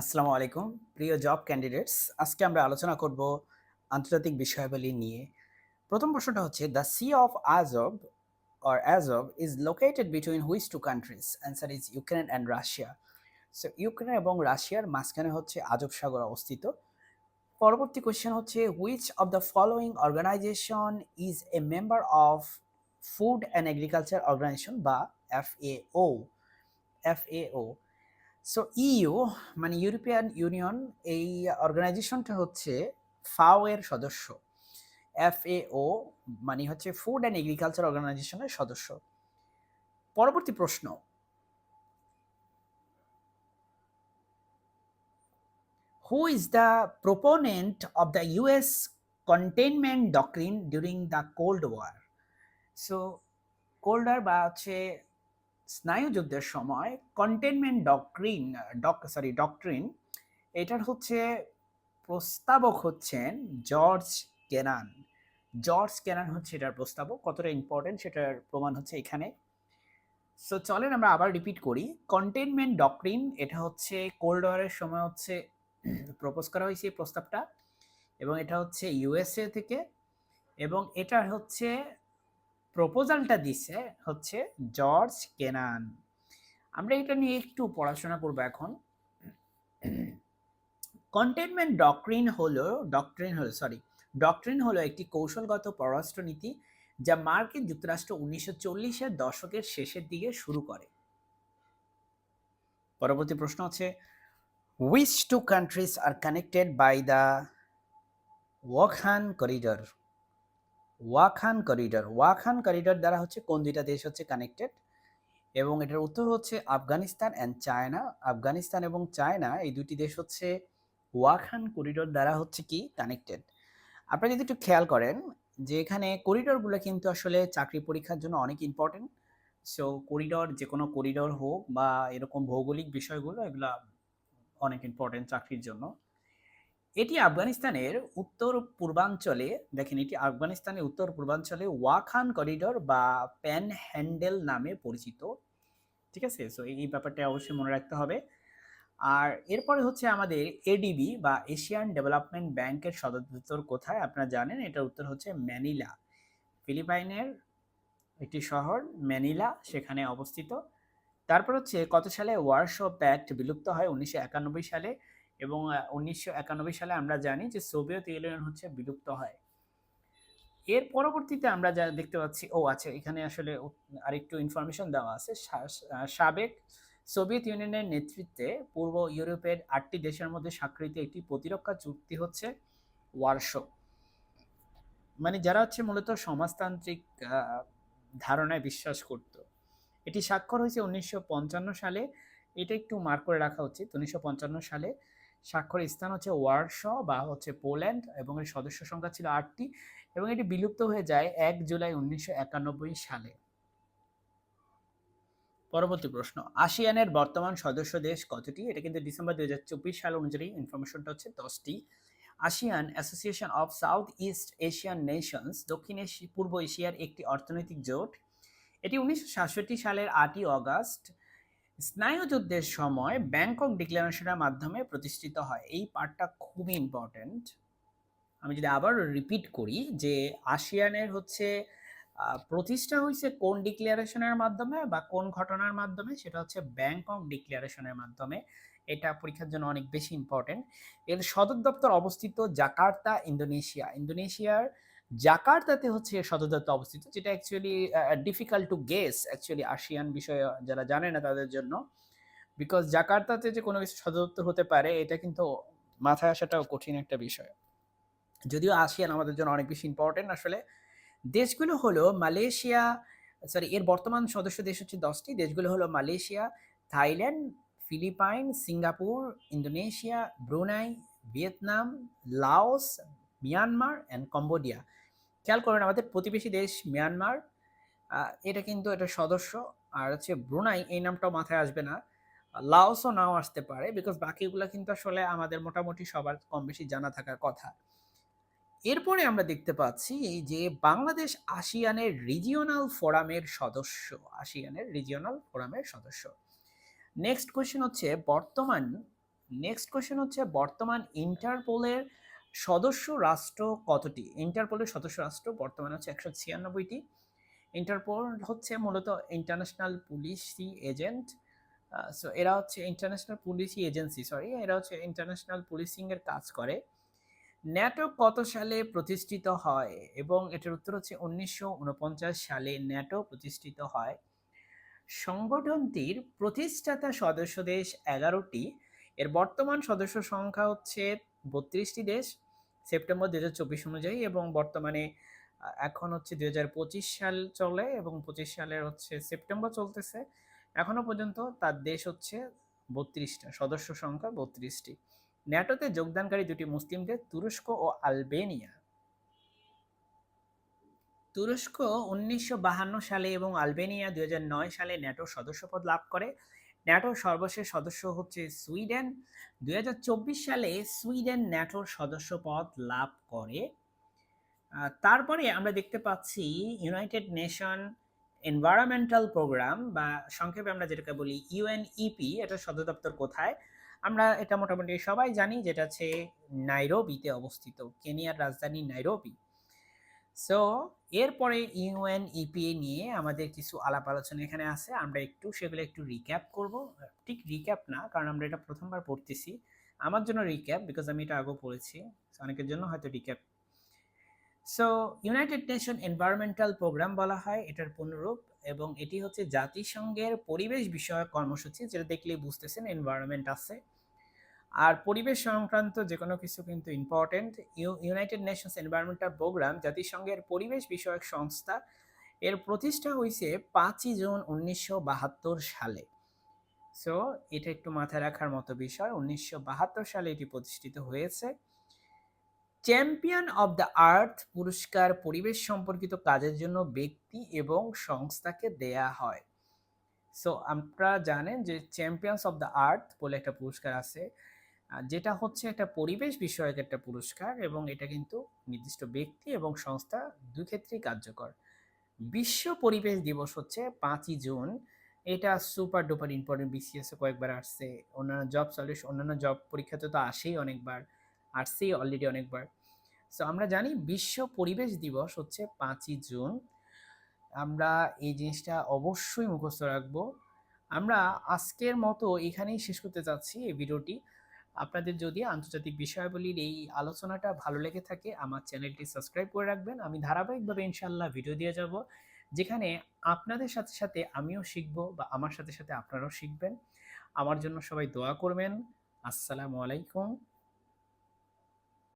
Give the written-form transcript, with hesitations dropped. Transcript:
আসসালামু আলাইকুম প্রিয় জব ক্যান্ডিডেটস। আজকে আমরা আলোচনা করব আন্তর্জাতিক বিষয়াবলী নিয়ে। প্রথম প্রশ্নটা হচ্ছে the sea of Azov or Azov is located between which two countries? Answer is Ukraine and Russia. So Ukraine এবং রাশিয়ার মাঝখানে হচ্ছে আজব সাগর অবস্থিত। পরবর্তী কোয়েশ্চেন হচ্ছে which of the following organisation is a member of food and agriculture organisation বা FAO. FAO so EU মানে ইউরোপিয়ান ইউনিয়ন, এই অর্গানাইজেশনটা হচ্ছে ফাও এর সদস্য। এফএও মানে হচ্ছে ফুড অ্যান্ড এগ্রিকালচার অর্গানাইজেশনের সদস্য। পরবর্তী প্রশ্ন, who is the proponent of the US containment doctrine during the cold war? So cold war বা হচ্ছে স্নায়ুযুদ্ধের সময় কন্টেইনমেন্ট ডক্ট্রিন এটার হচ্ছে প্রস্তাবক হচ্ছেন জর্জ কেনান। জর্জ কেনান হচ্ছে এটার প্রস্তাবক। কতটা ইম্পর্টেন্ট সেটার প্রমাণ হচ্ছে এখানে। সো চলেন আমরা আবার রিপিট করি। কন্টেইনমেন্ট ডক্ট্রিন এটা হচ্ছে কোল্ড ওয়ারের সময় হচ্ছে প্রপোজ করা হয়েছে এই প্রস্তাবটা, এবং এটা হচ্ছে ইউএসএ থেকে, এবং এটার হচ্ছে প্রপোজালটা দিছে হচ্ছে জর্জ কেনান। আমরা এটা নিয়ে একটু পড়াশোনা করবো এখন। কন্টেইনমেন্ট ডক্ট্রিন হলো একটি কৌশলগত পররাষ্ট্রনীতি যা মার্কিন যুক্তরাষ্ট্র 1940-এর দশকের শেষের দিকে শুরু করে। পরবর্তী প্রশ্ন হচ্ছে which two countries are connected by the Wakhan corridor? Wakhan corridor দ্বারা হচ্ছে কোন দুইটা দেশ হচ্ছে কানেক্টেড? এবং এটার উত্তর হচ্ছে আফগানিস্তান অ্যান্ড চায়না। আফগানিস্তান এবং চায়না এই দুটি দেশ হচ্ছে ওয়াকহান করিডোর দ্বারা হচ্ছে কি কানেক্টেড। আপনারা যদি একটু খেয়াল করেন যে এখানে করিডোরগুলো কিন্তু আসলে চাকরি পরীক্ষার জন্য অনেক ইম্পর্টেন্ট। সো করিডোর, যে কোনো করিডোর হোক বা এরকম ভৌগোলিক বিষয়গুলো, এগুলা অনেক ইম্পর্টেন্ট চাকরির জন্য। এটি আফগানিস্তানের উত্তর পূর্বাঞ্চলে, দেখেন এটি আফগানিস্তানের উত্তর পূর্বাঞ্চলে ওয়াকহান করিডোর বা প্যান হ্যান্ডেল নামে পরিচিত। ঠিক আছে, সো এই ব্যাপারটা অবশ্যই মনে রাখতে হবে। আর এরপরে হচ্ছে আমাদের এডিবি বা এশিয়ান ডেভেলপমেন্ট ব্যাংকের সদর দপ্তর কোথায় আপনারা জানেন? এটার উত্তর হচ্ছে ম্যানিলা। ফিলিপাইনের একটি শহর ম্যানিলা, সেখানে অবস্থিত। তারপর হচ্ছে কত সালে ওয়ারশ প্যাক্ট বিলুপ্ত হয়? 1991 সালে। এবং 1991 সালে আমরা জানি যে সোভিয়েত ইউনিয়ন হচ্ছে বিলুপ্ত হয়। এর পরবর্তীতে আমরা যা দেখতে পাচ্ছি, ও আচ্ছা, এখানে আসলে আরেকটু ইনফরমেশন দেওয়া আছে। সাবেক সোভিয়েত ইউনিয়নের নেতৃত্বে পূর্ব ইউরোপের 8টি দেশের মধ্যে স্বাক্ষরিত একটি প্রতিরক্ষা চুক্তি হচ্ছে ওয়ারশো। মানে যারা হচ্ছে মূলত সমাজতান্ত্রিক ধারণায় বিশ্বাস করত। এটি স্বাক্ষর হয়েছে 1955 সালে। এটা একটু মার্ক করে রাখা উচিত। 1955 সালে স্বাক্ষরের স্থান হচ্ছে ওয়ারশ বা হচ্ছে পোল্যান্ড, এবং এর সদস্য সংখ্যা ছিল 8টি, এবং এটি বিলুপ্ত হয়ে যায় 1 জুলাই 1991 সালে। পরবর্তী প্রশ্ন, আসিয়ানের বর্তমান সদস্য দেশ কতটি? এটা কিন্তু ডিসেম্বর 2024 সাল অনুযায়ী ইনফরমেশনটা হচ্ছে 10টি। ASEAN association of south east Asian Nations, দক্ষিণ পূর্ব এশিয়ার একটি অর্থনৈতিক জোট। এটি 1967 সালের 8ই অগাস্ট স্নায়ুযুদ্ধের সময় ব্যাংকক ডিক্লারেশনের মাধ্যমে প্রতিষ্ঠিত হয়। এই পার্টটা খুবই ইম্পর্টেন্ট। আমি যদি আবার রিপিট করি যে আসিয়ানের হচ্ছে প্রতিষ্ঠা হয়েছে কোন ডিক্লারেশনের মাধ্যমে বা কোন ঘটনার মাধ্যমে? সেটা হচ্ছে ব্যাংকক ডিক্লারেশনের মাধ্যমে। এটা পরীক্ষার জন্য অনেক বেশি ইম্পর্টেন্ট। এর সদর দপ্তর অবস্থিত জাকার্তা, ইন্দোনেশিয়া। ইন্দোনেশিয়ার জাকার্তাতে হচ্ছে এর সদর দপ্তর অবস্থিত, যেটা actually difficult to guess actually ASEAN বিষয়ে যারা জানে না তাদের জন্য। বিকজ জাকার্তাতে যে কোনো কিছু সদর দপ্তর হতে পারে, এটা কিন্তু মাথায় আসাটাও কঠিন একটা বিষয়। যদিও আসিয়ান আমাদের জন্য অনেক বেশি ইম্পর্টেন্ট আসলে। দেশগুলো হলো মালয়েশিয়া, সরি, এর বর্তমান সদস্য দেশ হচ্ছে 10টি। দেশগুলো হলো Malaysia, Thailand, Philippines, Singapore, Indonesia, Brunei, Vietnam, Laos, Myanmar and Cambodia. খেয়াল করেন আমাদের প্রতিবেশী দেশ মিয়ানমার, এটা কিন্তু এটা সদস্য। আর হচ্ছে ব্রুনাই, এই নামটাও মাথায় আসবে না। লাওসও নাও আসতে পারে, বিকজ বাকিগুলো কিন্তু আসলে আমাদের মোটামুটি সবার কম বেশি জানা থাকার কথা। এরপরে আমরা দেখতে পাচ্ছি যে বাংলাদেশ আসিয়ানের রিজিওনাল ফোরামের সদস্য। আসিয়ানের রিজিওনাল ফোরামের সদস্য। নেক্সট কোয়েশ্চেন হচ্ছে বর্তমান নেক্সট কোয়েশ্চেন হচ্ছে বর্তমান ইন্টারপোলের সদস্য রাষ্ট্র কতটি? ইন্টারপোলের সদস্য রাষ্ট্র বর্তমানে হচ্ছে 196টি। ইন্টারপোল হচ্ছে মূলত ইন্টারন্যাশনাল পুলিশি এজেন্ট। সো এরা হচ্ছে ইন্টারন্যাশনাল পুলিশি এজেন্সি, সরি, এরা হচ্ছে ইন্টারন্যাশনাল পুলিশিং এর কাজ করে। ন্যাটো কত সালে প্রতিষ্ঠিত হয়? এবং এটার উত্তর হচ্ছে 1949 সালে ন্যাটো প্রতিষ্ঠিত হয়। সংগঠনটির প্রতিষ্ঠাতা সদস্য দেশ 11টি। এর বর্তমান সদস্য সংখ্যা হচ্ছে 32টি দেশ সেপ্টেম্বর 2024 অনুযায়ী, এবং বর্তমানে এখন হচ্ছে 2025 সাল চলে এবং 25 সালের হচ্ছে সেপ্টেম্বর চলতেছে। এখনো পর্যন্ত তার দেশ হচ্ছে 32টা, সদস্য সংখ্যা 32টি। ন্যাটোতে যোগদানকারী দুটি মুসলিম দেশ তুরস্ক ও আলবেনিয়া। তুরস্ক 1952 সালে এবং আলবেনিয়া 2009 সালে ন্যাটোর সদস্যপদ লাভ করে। ন্যাটোর সর্বশেষ সদস্য হচ্ছে সুইডেন। 2024 সালে সুইডেন ন্যাটোর সদস্যপদ লাভ করে। তারপরে আমরা দেখতে পাচ্ছি ইউনাইটেড নেশন এনভায়রনমেন্টাল প্রোগ্রাম, বা সংক্ষেপে আমরা যেটাকে বলি ইউএনইপি, এটার সদর দপ্তর কোথায়? আমরা এটা মোটামুটি সবাই জানি, যেটা হচ্ছে নাইরোবিতে অবস্থিত, কেনিয়ার রাজধানী নাইরোবি। সো এরপরে ইউএনইপি নিয়ে আমাদের কিছু আলাপ আলোচনা এখানে আছে, আমরা সেগুলো একটু রিক্যাপ করব। ঠিক রিক্যাপ না, কারণ আমরা এটা প্রথমবার পড়তেছি। আমার জন্য রিক্যাপ, বিকজ আমি এটা আগেও পড়েছি, অনেকের জন্য হয়তো recap. So United Nation Environmental Programme বলা হয় এটার পুনরূপ, এবং এটি হচ্ছে জাতিসংঘের পরিবেশ বিষয়ক কর্মসূচি, যেটা দেখলেই বুঝতেছেন এনভায়রনমেন্ট আছে। আর পরিবেশ সংক্রান্ত যে কোনো কিছু কিন্তু important. United Nations Environmental Programme জাতিসংঘের পরিবেশ বিষয়ক সংস্থা। এর প্রতিষ্ঠা হয়েছে 5ই জুন 1972 সালে। সো এটা একটু মাথায় রাখার মতো বিষয়, 1972 সালে এটি প্রতিষ্ঠিত হয়েছে। চ্যাম্পিয়ন অব দ্য আর্থ পুরস্কার পরিবেশ সম্পর্কিত কাজের জন্য ব্যক্তি এবং সংস্থাকে দেয়া হয়। সো আপনারা জানেন যে চ্যাম্পিয়ন্স অব দ্য আর্থ বলে একটা পুরস্কার আছে, যেটা হচ্ছে একটা পরিবেশ বিষয়ক একটা পুরস্কার, এবং এটা কিন্তু নির্দিষ্ট ব্যক্তি এবং সংস্থা দুই ক্ষেত্রেই কার্যকর। বিশ্ব পরিবেশ দিবস হচ্ছে 5ই জুন। এটা সুপার ডুপার ইম্পর্টেন্ট, বিসিএস কয়েকবার আসছে, অন্যান্য জব সলিউশন, অন্যান্য জব পরীক্ষাতে তো আসেই অনেকবার, আসছেই অলরেডি অনেকবার। সো আমরা জানি বিশ্ব পরিবেশ দিবস হচ্ছে 5ই জুন। আমরা এই জিনিসটা অবশ্যই মুখস্থ রাখবো। আমরা আজকের মতো এখানেই শেষ করতে চাচ্ছি এই ভিডিওটি। আপনাদের যদি আন্তর্জাতিক বিষয়াবলীর এই আলোচনাটা ভালো লেগে থাকে, আমার চ্যানেলটি সাবস্ক্রাইব করে রাখবেন। আমি ধারাবাহিকভাবে ইনশাল্লাহ ভিডিও দিয়ে যাব, যেখানে আপনাদের সাথে সাথে আমিও শিখবো, বা আমার সাথে সাথে আপনারাও শিখবেন। আমার জন্য সবাই দোয়া করবেন। আসসালামু আলাইকুম।